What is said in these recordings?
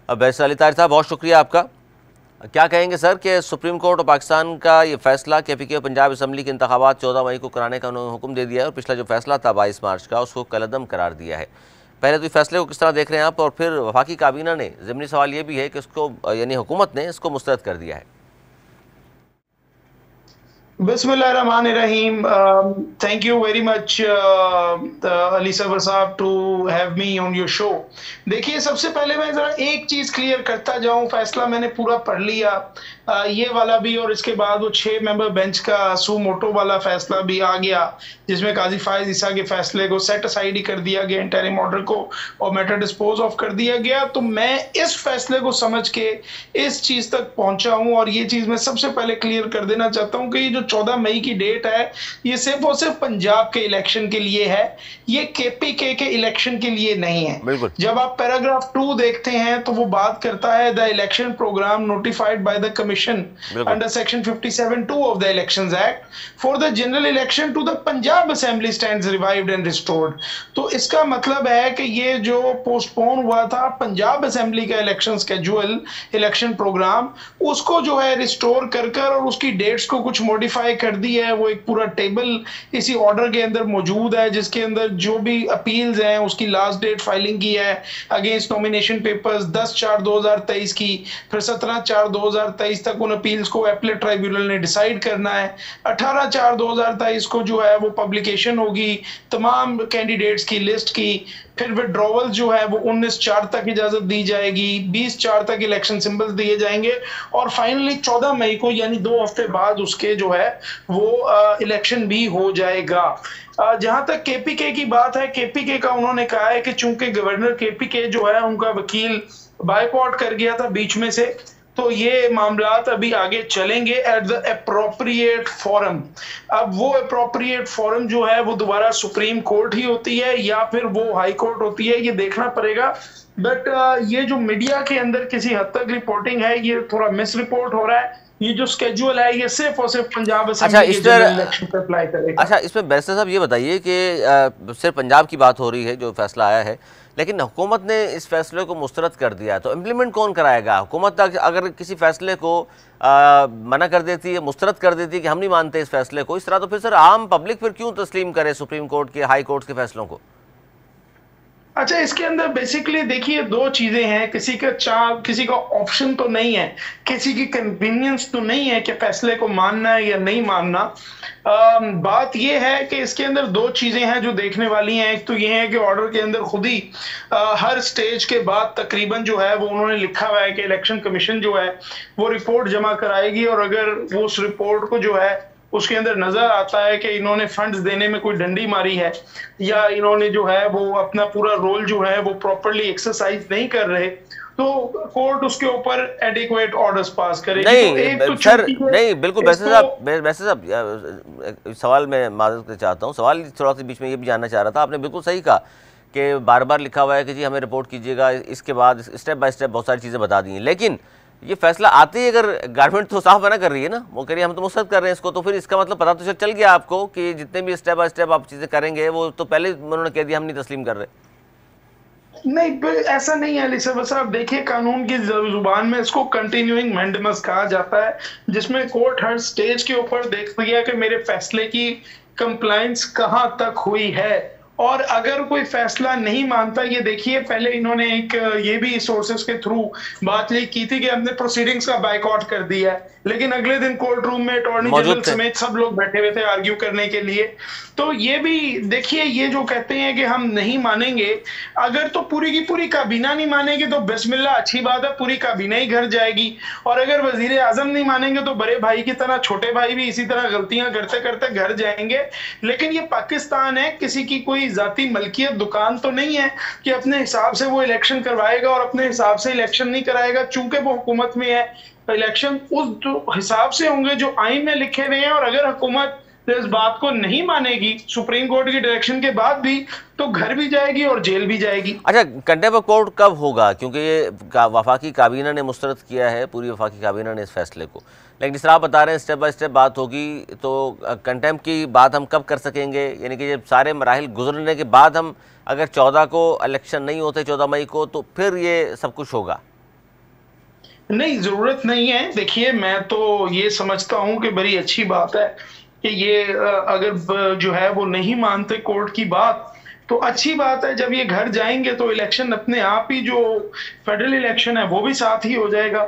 Barrister Ali Tahir साहब, बहुत शुक्रिया आपका। क्या कहेंगे सर कि सुप्रीम कोर्ट और पाकिस्तान का ये फैसला KPK और पंजाब असम्बली के इंतखाबात 14 मई को कराने का उन्होंने हुक्म दे दिया है और पिछला जो फैसला था 22 मार्च का उसको कलअदम करार दिया है। पहले तो इस फैसले को किस तरह देख रहे हैं आप, और फिर वफाकी काबीना ने, ज़िमनी सवाल ये भी है कि उसको यानी हुकूमत ने इसको मुस्तरद कर दिया है। Bismillahirrahmanirrahim. Thank you very much, Ali Sabar साहब, to have me on your show. देखिए, सबसे पहले मैं ज़रा एक चीज़ क्लियर करता जाऊँ। फैसला मैंने पूरा पढ़ लिया, ये वाला भी, और इसके बाद वो 6 मेंबर बेंच का सू मोटो वाला फैसला भी आ गया, जिसमें काजी फायज ईसा के फैसले को सेट असाइड ही कर दिया गया, इंटरिम ऑर्डर को, और मैटर डिस्पोज ऑफ कर दिया गया। तो मैं इस फैसले को समझ के इस चीज़ तक पहुंचा हूं, और ये चीज़ मैं सबसे पहले क्लियर कर देना चाहता हूं कि ये जो 14 मई की डेट है, ये सिर्फ और सिर्फ पंजाब के इलेक्शन के लिए है, ये KPK के इलेक्शन के लिए नहीं है। जब आप पैराग्राफ 2 देखते हैं तो वो बात करता है the election programme notified by the commission under section 57(2) of the elections act for the general election to the Punjab assembly stands revived and restored. तो इसका मतलब है कि ये जो पोस्टपोन हुआ था पंजाब असेंबली का इलेक्शन स्केड्यूल, इलेक्शन प्रोग्राम, उसको जो है रिस्टोर कर और उसकी डेट्स को कुछ मॉडिफाई कर दी है। वो एक पूरा टेबल इसी ऑर्डर के अंदर मौजूद है, जिसके अंदर जो भी अपील्स हैं उसकी लास्ट डेट फाइलिंग की है अगेंस्ट नॉमिनेशन पेपर्स 10/4/2023 की, फिर 17/4/2023 तक उन अपील्स को एपलेट ट्राइब्यूनल ने डिसाइड करना है। 18/4/2023 को जो है वो पब्लिकेशन होगी तमाम कैंडिडेट्स की लिस्ट की, फिर विड्रॉवल जो है वो 19/4 तक इजाजत दी जाएगी, 20/4 तक इलेक्शन सिंबल्स दिए जाएंगे, और फाइनली 14 मई को यानी 2 हफ्ते बाद उसके जो है वो इलेक्शन भी हो जाएगा। जहां तक KPK की बात है, KPK का उन्होंने कहा है कि चूंकि गवर्नर KPK जो है उनका वकील बायकॉट कर गया था बीच में से, तो ये मामलात अभी आगे चलेंगे एट द अप्रोप्रिएट फोरम। अब वो अप्रोप्रिएट फोरम जो है वो दोबारा सुप्रीम कोर्ट ही होती है या फिर वो हाई कोर्ट होती है, ये देखना पड़ेगा। बट ये जो मीडिया के अंदर किसी हद तक रिपोर्टिंग है, ये थोड़ा मिस रिपोर्ट हो रहा है। ये जो स्केड्यूल है ये सिर्फ और सिर्फ पंजाब असेंबली के जनरल इलेक्शन पर अप्लाई करेगा। अच्छा, इसमें बैरिस्टर साहब ये बताइए कि सिर्फ पंजाब की बात हो रही है जो फैसला आया है, लेकिन हुकूमत ने इस फैसले को मुस्तरद कर दिया, तो इम्प्लीमेंट कौन कराएगा? हुकूमत अगर किसी फैसले को मना कर देती है, मुस्तरद कर देती है कि हम नहीं मानते इस फैसले को, इस तरह तो फिर सर आम पब्लिक फिर क्यों तस्लीम करे सुप्रीम कोर्ट के, हाई कोर्ट के फैसलों को? अच्छा, इसके अंदर बेसिकली देखिए 2 चीजें हैं। किसी का ऑप्शन तो नहीं है, किसी की कन्वीनियंस तो नहीं है कि फैसले को मानना है या नहीं मानना। बात यह है कि इसके अंदर 2 चीजें हैं जो देखने वाली हैं। एक तो ये है कि ऑर्डर के अंदर खुद ही हर स्टेज के बाद तकरीबन जो है वो उन्होंने लिखा हुआ है कि इलेक्शन कमीशन जो है वो रिपोर्ट जमा कराएगी, और अगर वो उस रिपोर्ट को जो है उसके अंदर नजर आता है कि इन्होंने फंड्स देने में कोई डंडी मारी है या इन्होंने जो है वो अपना पूरा रोल जो है वो प्रॉपर्ली एक्सरसाइज नहीं कर रहे, तो कोर्ट उसके ऊपर एडिक्वेट ऑर्डर्स पास करेगी। नहीं तो सर, नहीं बिल्कुल। वैसे साहब सवाल मैं माजरत चाहता हूँ, सवाल थोड़ा सा बीच में ये भी जानना चाह रहा था। आपने बिल्कुल सही कहा कि बार बार लिखा हुआ है कि जी हमें रिपोर्ट कीजिएगा, इसके बाद स्टेप बाय स्टेप बहुत सारी चीज़ें बता दी हैं, लेकिन ये फैसला आते ही अगर गवर्नमेंट तो साफ मना कर रही है ना, वो कह रही है हम तो मुस्तरद कर रहे हैं इसको, तो फिर इसका मतलब पता तो चल गया आपको कि जितने भी स्टेप बाय स्टेप आप चीज़ें करेंगे वो तो पहले उन्होंने कह दिया हम नहीं तस्लीम कर रहे। नहीं, ऐसा नहीं है अली साहब। देखिए, कानून की जुबान में इसको कंटिन्यूइंग मैंडेमस कहा जाता है, जिसमें कोर्ट हर स्टेज के ऊपर देखती है कि मेरे फैसले की कंप्लायंस कहां तक हुई है, और अगर कोई फैसला नहीं मानता। ये देखिए, पहले इन्होंने एक ये भी सोर्सेस के थ्रू बात लीक की थी कि हमने प्रोसीडिंग्स का बाइकआउट कर दिया है, लेकिन अगले दिन कोर्ट रूम में अटॉर्नी जनरल समेत सब लोग बैठे हुए थे आर्ग्यू करने के लिए। तो ये भी देखिए, ये जो कहते हैं कि हम नहीं मानेंगे, अगर तो पूरी की पूरी काबीना नहीं मानेगी तो बिस्मिल्लाह, अच्छी बात है, पूरी काबीना ही घर जाएगी। और अगर वजीर आजम नहीं मानेंगे तो बड़े भाई की तरह छोटे भाई भी इसी तरह गलतियां करते करते घर जाएंगे। लेकिन ये पाकिस्तान है, किसी की कोई जाती मलकियत दुकान तो नहीं है कि अपने हिसाब से वो इलेक्शन करवाएगा और अपने हिसाब से इलेक्शन नहीं कराएगा। चूंकि वो हुकूमत में है, इलेक्शन उस हिसाब से होंगे जो आईन में लिखे हुए हैं, और अगर हुकूमत इस बात को नहीं मानेगी सुप्रीम कोर्ट की डायरेक्शन के बाद भी, तो घर भी जाएगी और जेल भी जाएगी। अच्छा, कंटेम्प्ट ऑफ कोर्ट कब होगा? क्योंकि ये वफाकी काबीना ने मुस्तरद किया है, पूरी वफाकी काबीना ने इस फैसले को, लेकिन जिस तरह आप बता रहे हैं स्टेप बाय स्टेप बात होगी, तो कंटेम्प्ट की बात हम कब कर सकेंगे? यानी कि जब सारे मराहिल गुजरने के बाद हम, अगर 14 को इलेक्शन नहीं होते 14 मई को, तो फिर ये सब कुछ होगा? नहीं, ज़रूरत नहीं है। देखिए, मैं तो ये समझता हूँ कि बड़ी अच्छी बात है कि ये अगर जो है वो नहीं मानते कोर्ट की बात, तो अच्छी बात है। जब ये घर जाएँगे तो इलेक्शन अपने आप ही, जो फेडरल इलेक्शन है वो भी साथ ही हो जाएगा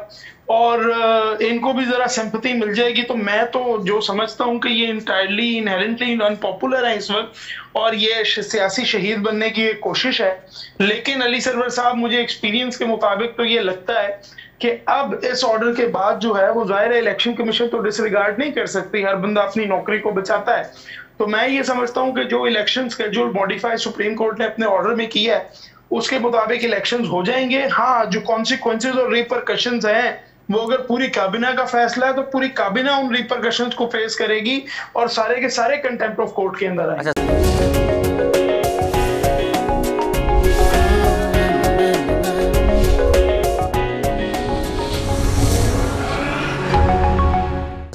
और इनको भी ज़रा सिम्पैथी मिल जाएगी। तो मैं तो जो समझता हूँ कि ये एंटायरली इनहेरेंटली अनपॉपुलर है इस वक़्त और ये सियासी शहीद बनने की एक कोशिश है। लेकिन अली सरवर साहब, मुझे एक्सपीरियंस के मुताबिक तो ये लगता है कि अब इस ऑर्डर के बाद जो है वो ज़ाहिर है इलेक्शन कमीशन तो डिसरिगार्ड नहीं कर सकती, हर बंदा अपनी नौकरी को बचाता है। तो मैं ये समझता हूँ कि जो election schedule modify supreme court ने अपने ऑर्डर में किया है, उसके मुताबिक इलेक्शंस हो जाएँगे। हाँ, जो कॉन्सिक्वेंसेस और रिपरकशंस हैं, वो अगर पूरी काबिना का फैसला है तो पूरी काबिना उन रिपरकशंस को फेस करेगी और सारे के सारे कंटेम्प्ट ऑफ कोर्ट के अंदर आएंगे।